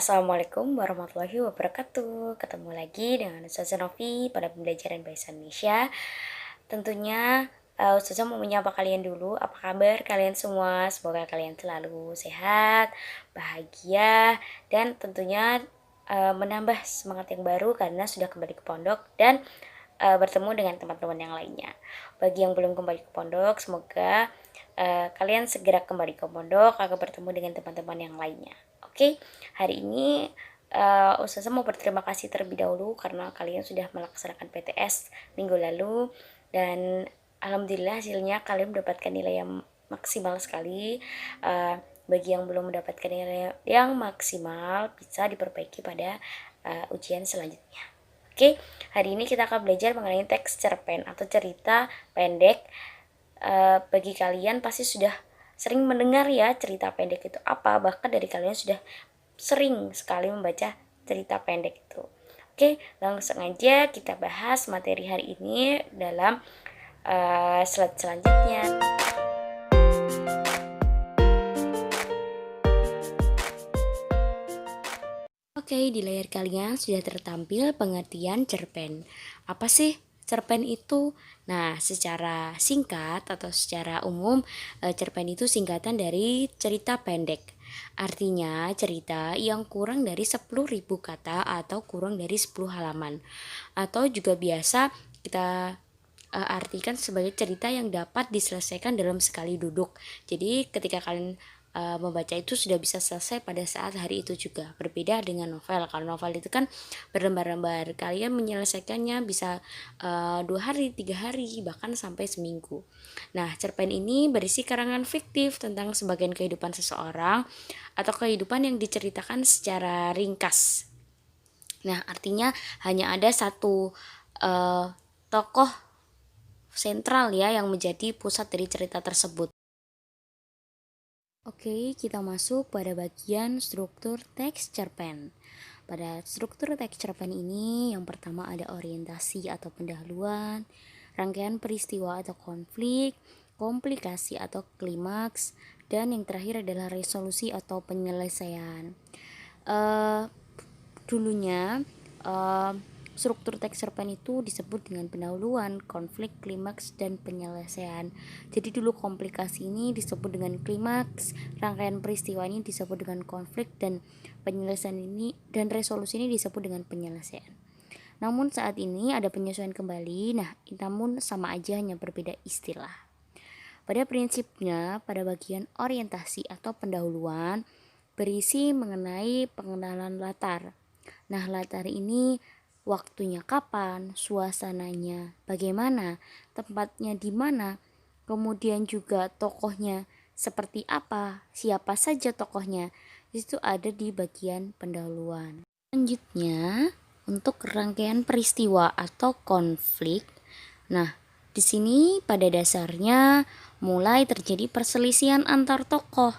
Assalamualaikum warahmatullahi wabarakatuh. Ketemu lagi dengan Ustazah Novi pada pembelajaran Bahasa Indonesia. Tentunya Ustazah mau menyapa kalian dulu. Apa kabar kalian semua? Semoga kalian selalu sehat, bahagia, dan tentunya menambah semangat yang baru karena sudah kembali ke pondok dan bertemu dengan teman-teman yang lainnya. Bagi yang belum kembali ke pondok, semoga kalian segera kembali ke pondok agar bertemu dengan teman-teman yang lainnya. Oke, hari ini Ustazah mau berterima kasih terlebih dahulu karena kalian sudah melaksanakan PTS minggu lalu dan alhamdulillah hasilnya kalian mendapatkan nilai yang maksimal sekali. Bagi yang belum mendapatkan nilai yang maksimal bisa diperbaiki pada ujian selanjutnya. Oke, hari ini kita akan belajar mengenai teks cerpen atau cerita pendek. Bagi kalian pasti sudah sering mendengar ya cerita pendek itu apa, bahkan dari kalian sudah sering sekali membaca cerita pendek itu. Oke, langsung aja kita bahas materi hari ini dalam slide selanjutnya. Oke, di layar kalian sudah tertampil pengertian cerpen. Apa sih cerpen itu? Nah, secara singkat atau secara umum, cerpen itu singkatan dari cerita pendek. Artinya cerita yang kurang dari 10.000 kata atau kurang dari 10 halaman. Atau juga biasa kita artikan sebagai cerita yang dapat diselesaikan dalam sekali duduk. Jadi ketika kalian membaca itu sudah bisa selesai pada saat hari itu juga. Berbeda dengan novel. Kalau novel itu kan berlembar-lembar. Kalian menyelesaikannya bisa 2 hari, 3 hari, bahkan sampai seminggu. Nah, cerpen ini berisi karangan fiktif tentang sebagian kehidupan seseorang atau kehidupan yang diceritakan secara ringkas. Nah, artinya hanya ada satu tokoh sentral ya yang menjadi pusat dari cerita tersebut. Oke, kita masuk pada bagian struktur teks cerpen. Pada struktur teks cerpen ini, yang pertama ada orientasi atau pendahuluan, rangkaian peristiwa atau konflik, komplikasi atau klimaks, dan yang terakhir adalah resolusi atau penyelesaian. Dulunya struktur teks cerpen itu disebut dengan pendahuluan, konflik, klimaks, dan penyelesaian. Jadi dulu komplikasi ini disebut dengan klimaks, rangkaian peristiwa ini disebut dengan konflik, dan penyelesaian ini dan resolusi ini disebut dengan penyelesaian. Namun saat ini ada penyesuaian kembali. Namun sama aja, hanya berbeda istilah. Pada prinsipnya, pada bagian orientasi atau pendahuluan berisi mengenai pengenalan latar. Nah, latar ini waktunya kapan, suasananya bagaimana, tempatnya di mana, kemudian juga tokohnya seperti apa, siapa saja tokohnya. Itu ada di bagian pendahuluan. Selanjutnya, untuk rangkaian peristiwa atau konflik. Nah, di sini pada dasarnya mulai terjadi perselisihan antar tokoh.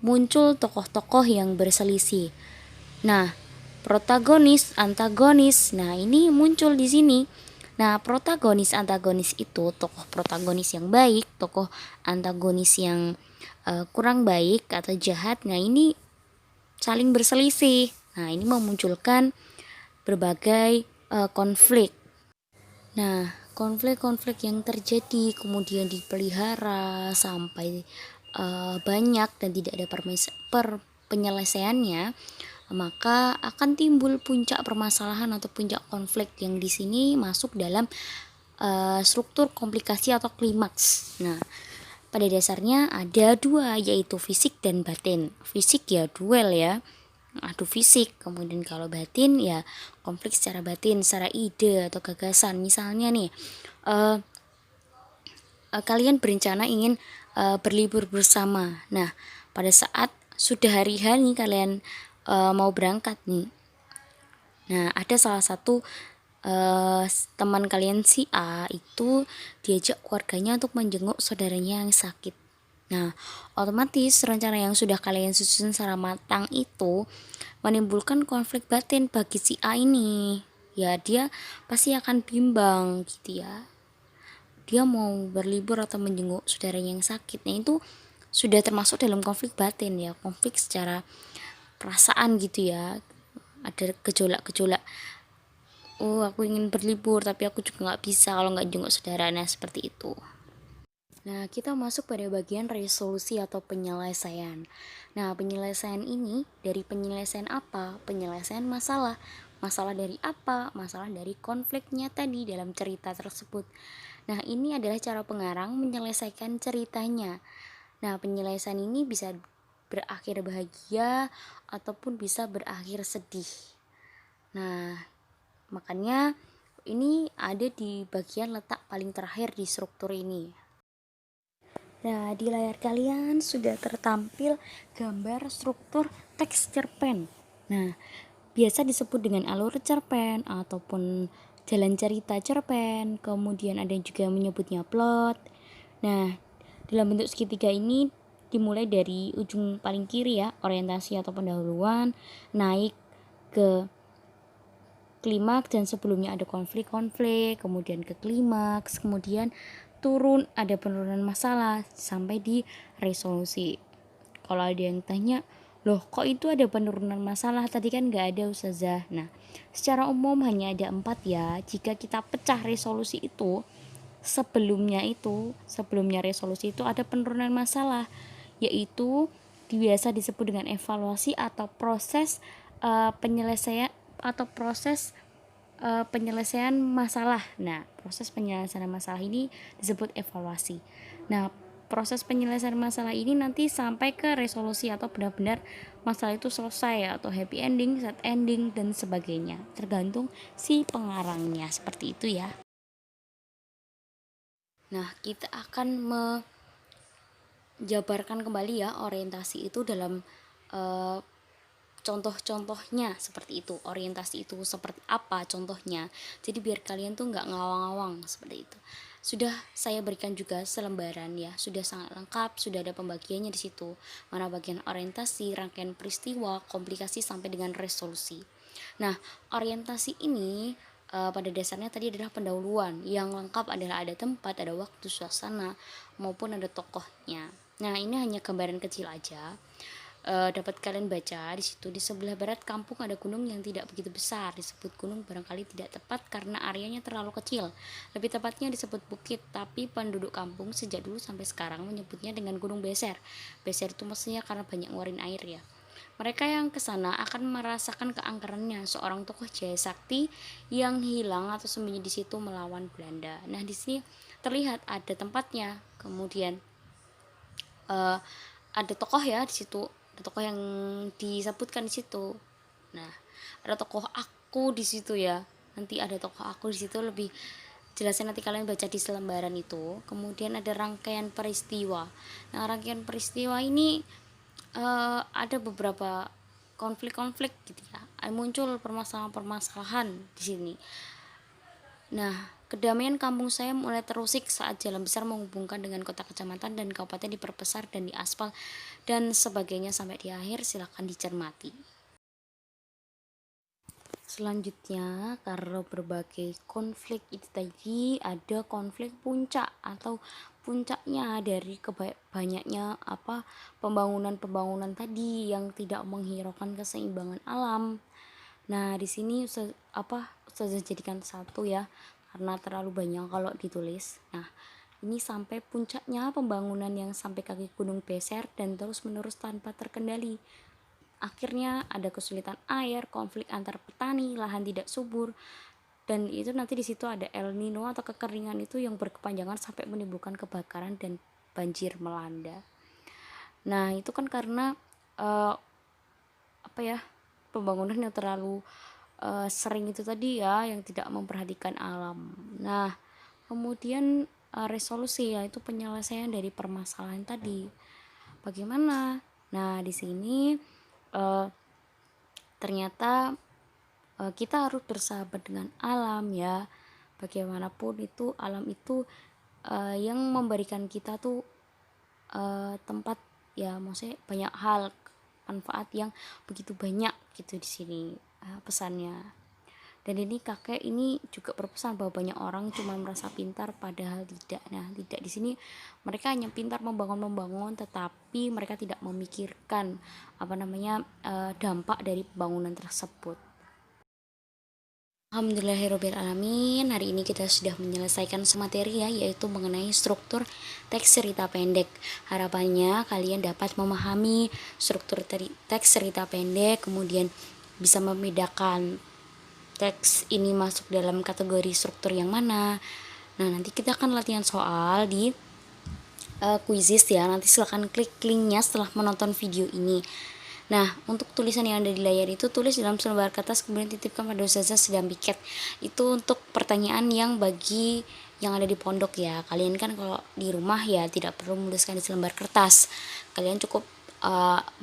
Muncul tokoh-tokoh yang berselisih. Nah, protagonis, antagonis. Nah, ini muncul di sini. Nah, protagonis, antagonis itu tokoh protagonis yang baik, tokoh antagonis yang kurang baik atau jahat. Nah, ini saling berselisih. Nah, ini memunculkan berbagai konflik. Nah, konflik-konflik yang terjadi kemudian dipelihara sampai banyak dan tidak ada penyelesaiannya, maka akan timbul puncak permasalahan atau puncak konflik yang di sini masuk dalam struktur komplikasi atau klimaks. Nah, pada dasarnya ada dua, yaitu fisik dan batin. Fisik ya duel ya, adu fisik. Kemudian kalau batin ya konflik secara batin, secara ide atau gagasan. Misalnya nih, kalian berencana ingin berlibur bersama. Nah, pada saat sudah hari nih kalian mau berangkat nih. Nah, ada salah satu teman kalian si A itu diajak keluarganya untuk menjenguk saudaranya yang sakit. Nah, otomatis rencana yang sudah kalian susun secara matang itu menimbulkan konflik batin bagi si A ini. Ya, dia pasti akan bimbang gitu ya. Dia mau berlibur atau menjenguk saudaranya yang sakit. Nah, itu sudah termasuk dalam konflik batin ya, konflik secara perasaan gitu ya, ada gejolak-gejolak, oh aku ingin berlibur tapi aku juga nggak bisa kalau nggak jenguk saudara. Nah seperti itu. Nah, kita masuk pada bagian resolusi atau penyelesaian. Nah, penyelesaian ini dari penyelesaian apa? Penyelesaian masalah. Masalah dari apa? Masalah dari konfliknya tadi dalam cerita tersebut. Nah, ini adalah cara pengarang menyelesaikan ceritanya. Nah, penyelesaian ini bisa berakhir bahagia ataupun bisa berakhir sedih. Nah, makanya ini ada di bagian letak paling terakhir di struktur ini. Nah, di layar kalian sudah tertampil gambar struktur teks cerpen. Nah, biasa disebut dengan alur cerpen ataupun jalan cerita cerpen. Kemudian ada juga menyebutnya plot. Nah, dalam bentuk segitiga ini dimulai dari ujung paling kiri ya, orientasi atau pendahuluan, naik ke klimaks, dan sebelumnya ada konflik-konflik, kemudian ke klimaks, kemudian turun ada penurunan masalah sampai di resolusi. Kalau ada yang tanya, loh kok itu ada penurunan masalah, tadi kan gak ada Ustazah. Nah, secara umum hanya ada 4 ya. Jika kita pecah resolusi itu, sebelumnya resolusi itu ada penurunan masalah, yaitu biasa disebut dengan evaluasi atau proses penyelesaian atau proses penyelesaian masalah. Nah, proses penyelesaian masalah ini disebut evaluasi. Nah, proses penyelesaian masalah ini nanti sampai ke resolusi atau benar-benar masalah itu selesai atau happy ending, sad ending, dan sebagainya. Tergantung si pengarangnya, seperti itu ya. Nah, kita akan menjabarkan kembali ya orientasi itu dalam contoh-contohnya seperti itu. Orientasi itu seperti apa contohnya, jadi biar kalian tuh nggak ngawang-ngawang seperti itu. Sudah saya berikan juga selembaran ya, sudah sangat lengkap, sudah ada pembagiannya di situ, mana bagian orientasi, rangkaian peristiwa, komplikasi sampai dengan resolusi. Nah, orientasi ini pada dasarnya tadi adalah pendahuluan. Yang lengkap adalah ada tempat, ada waktu, suasana, maupun ada tokohnya. Nah, ini hanya gambaran kecil aja. Dapat kalian baca di situ. Di sebelah barat kampung ada gunung yang tidak begitu besar, disebut gunung barangkali tidak tepat karena areanya terlalu kecil, lebih tepatnya disebut bukit, tapi penduduk kampung sejak dulu sampai sekarang menyebutnya dengan gunung beser. Beser itu maksudnya karena banyak ngeluarin air ya. Mereka yang ke sana akan merasakan keangkerannya seorang tokoh Jaya Sakti yang hilang atau sembunyi di situ melawan Belanda. Nah, di sini terlihat ada tempatnya. Kemudian ada tokoh ya di situ, ada tokoh yang disebutkan di situ. Nah, ada tokoh aku di situ ya, nanti ada tokoh aku di situ, lebih jelasnya nanti kalian baca di selembaran itu. Kemudian ada rangkaian peristiwa. Nah, rangkaian peristiwa ini ada beberapa konflik-konflik gitu ya, muncul permasalahan-permasalahan di sini. Nah, kedamaian kampung saya mulai terusik saat jalan besar menghubungkan dengan kota, kecamatan, dan kabupaten diperbesar dan diaspal dan sebagainya sampai di akhir. Silakan dicermati. Selanjutnya, karena berbagai konflik itu tadi, ada konflik puncak atau puncaknya dari banyaknya pembangunan tadi yang tidak menghiraukan keseimbangan alam. Nah, di sini Ustazah jadikan satu ya, karena terlalu banyak kalau ditulis. Nah, ini sampai puncaknya pembangunan yang sampai kaki gunung beser dan terus menerus tanpa terkendali. Akhirnya ada kesulitan air, konflik antar petani, lahan tidak subur, dan itu nanti di situ ada El Nino atau kekeringan itu yang berkepanjangan sampai menimbulkan kebakaran dan banjir melanda. Nah, itu kan karena pembangunan yang terlalu sering itu tadi ya, yang tidak memperhatikan alam. Nah, kemudian resolusi, yaitu penyelesaian dari permasalahan tadi. Bagaimana? Nah, di sini ternyata kita harus bersahabat dengan alam ya. Bagaimanapun itu alam itu yang memberikan kita tuh tempat ya, maksudnya banyak hal manfaat yang begitu banyak gitu di sini pesannya. Dan ini kakek ini juga berpesan bahwa banyak orang cuma merasa pintar padahal tidak. Nah, tidak, di sini mereka hanya pintar membangun tetapi mereka tidak memikirkan dampak dari pembangunan tersebut. Alhamdulillahirrabbilalamin, hari ini kita sudah menyelesaikan materi ya, yaitu mengenai struktur teks cerita pendek. Harapannya kalian dapat memahami struktur teks cerita pendek, kemudian bisa membedakan teks ini masuk dalam kategori struktur yang mana. Nah, nanti kita akan latihan soal di quizzes ya. Nanti silahkan klik linknya setelah menonton video ini. Nah, untuk tulisan yang ada di layar itu tulis dalam selembar kertas kemudian titipkan pada ustazah sedang piket. Itu untuk pertanyaan yang bagi yang ada di pondok ya. Kalian kan kalau di rumah ya tidak perlu menuliskan di selembar kertas. Kalian cukup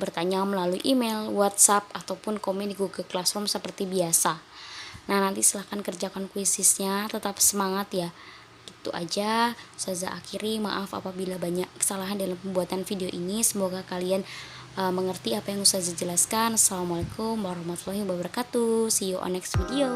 bertanya melalui email, WhatsApp, ataupun komen di Google Classroom seperti biasa. Nah, nanti silahkan kerjakan kuisisnya, tetap semangat ya. Itu aja, saya akhiri. Maaf apabila banyak kesalahan dalam pembuatan video ini. Semoga kalian mengerti apa yang Ustazah jelaskan. Assalamualaikum warahmatullahi wabarakatuh. See you on next video.